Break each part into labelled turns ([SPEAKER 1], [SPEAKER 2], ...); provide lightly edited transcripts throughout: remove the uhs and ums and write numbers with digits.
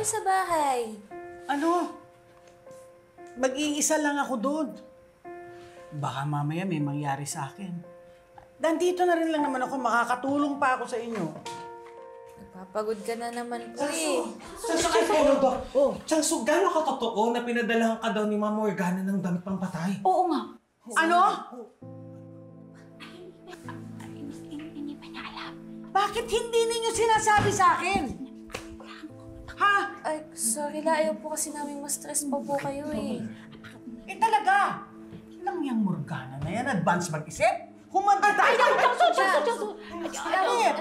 [SPEAKER 1] kayo sa bahay?
[SPEAKER 2] Ano? Mag-iisa lang ako doon. Baka mamaya may mangyari sa akin. Nandito na rin lang naman ako, makakatulong pa ako sa inyo.
[SPEAKER 1] Nagpapagod ka na naman po eh.
[SPEAKER 3] Sasakay kayo ba? Oh, Chansu, gano'n ka totoo na pinadalahan ka daw ni Ma'am Morgana ng damit pang patay?
[SPEAKER 4] Oo nga.
[SPEAKER 2] Ano?
[SPEAKER 4] Hindi pa niya alam.
[SPEAKER 2] Bakit hindi ninyo sinasabi sa akin? Ha?
[SPEAKER 1] Ay, sorry la. Ayaw po kasi namin ma-stress pa po kayo eh.
[SPEAKER 2] Eh talaga! Ilang yung Morgana na yan, advance mag-isip? Humanda tayo!
[SPEAKER 4] Chansu!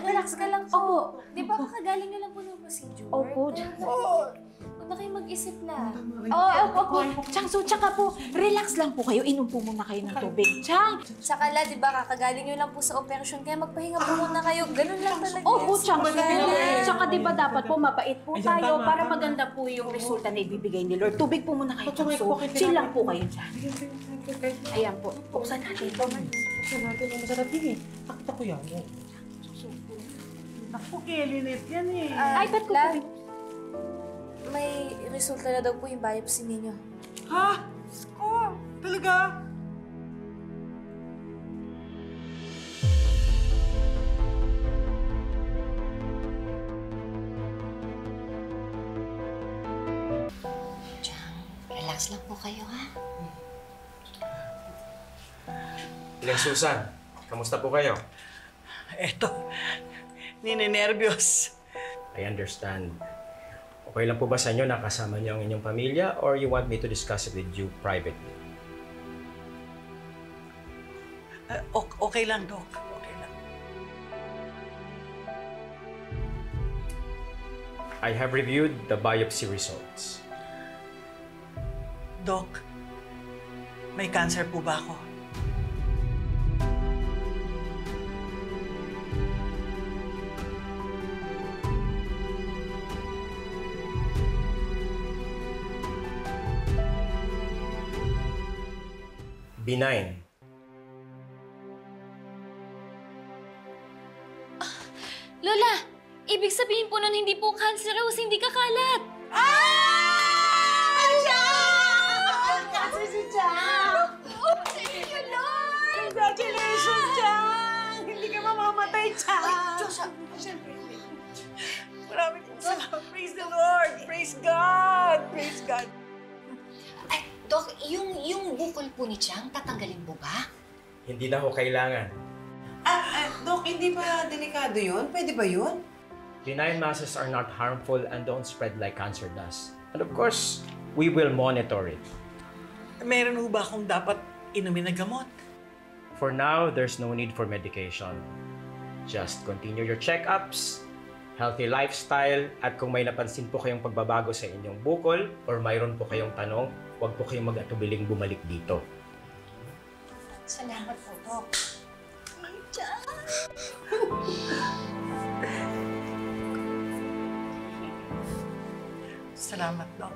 [SPEAKER 1] Relax ka lang po. Di ba kakagaling nyo lang po ng procedure?
[SPEAKER 4] Opo.
[SPEAKER 1] Huwag na kayo mag-isip la.
[SPEAKER 4] Opo. Chansu, tsaka po, relax lang po kayo. Inom po muna kayo ng tubig. Chang!
[SPEAKER 1] Saka la, di ba kakagaling nyo lang po sa operasyon, kaya magpahinga po muna kayo. Ganun lang talaga.
[SPEAKER 4] Opo, Chang.
[SPEAKER 1] Magaling.
[SPEAKER 4] Tsaka di ba dapat po mapait po tayo para maganda po yung resulta na ibibigay ni Lord. Tubig po muna kayo, Chansu. Chill lang po kayo dyan. Ayan po. Buksan natin.
[SPEAKER 3] Buksan natin ang masarap din eh. Nakita ko yan.
[SPEAKER 2] Naku, Kelinit yan eh.
[SPEAKER 4] Ay, ba't ko
[SPEAKER 1] La,
[SPEAKER 4] po?
[SPEAKER 1] may resulta na daw po yung biopsy ninyo.
[SPEAKER 2] Ha? Ko? Talaga?
[SPEAKER 4] Relax lang po kayo, ha?
[SPEAKER 3] Ilang Susan, kamusta po kayo?
[SPEAKER 2] Eto, ninenervyos.
[SPEAKER 3] I understand. Okay lang po ba sa inyo na kasama niyo ang inyong pamilya or you want me to discuss it with you privately?
[SPEAKER 2] Okay lang, Doc. Okay lang.
[SPEAKER 3] I have reviewed the biopsy results.
[SPEAKER 2] Doc, may cancer po ba ako?
[SPEAKER 3] Benign.
[SPEAKER 1] Lola, ibig sabihin po nun hindi po cancerous, hindi kakalat.
[SPEAKER 2] Cancer si Chang! Congratulations, Chang! Hindi ka mamamatay, Chang! Maraming salamat. Praise the Lord! Praise God! Praise God!
[SPEAKER 5] Ay, Dok, yung bukol po ni Chang, tatanggalin po ba?
[SPEAKER 3] Hindi na ho kailangan.
[SPEAKER 6] Dok, hindi ba delikado yun? Pwede ba yun?
[SPEAKER 3] Benign masses are not harmful and don't spread like cancer does. And of course, we will monitor it.
[SPEAKER 2] Meron ho ba akong dapat inumin na gamot?
[SPEAKER 3] For now, there's no need for medication. Just continue your checkups, healthy lifestyle, at kung may napansin po kayong pagbabago sa inyong bukol or mayroon po kayong tanong, huwag po kayong mag-atubiling bumalik dito.
[SPEAKER 5] Salamat po, Dok.
[SPEAKER 2] Salamat, Doc.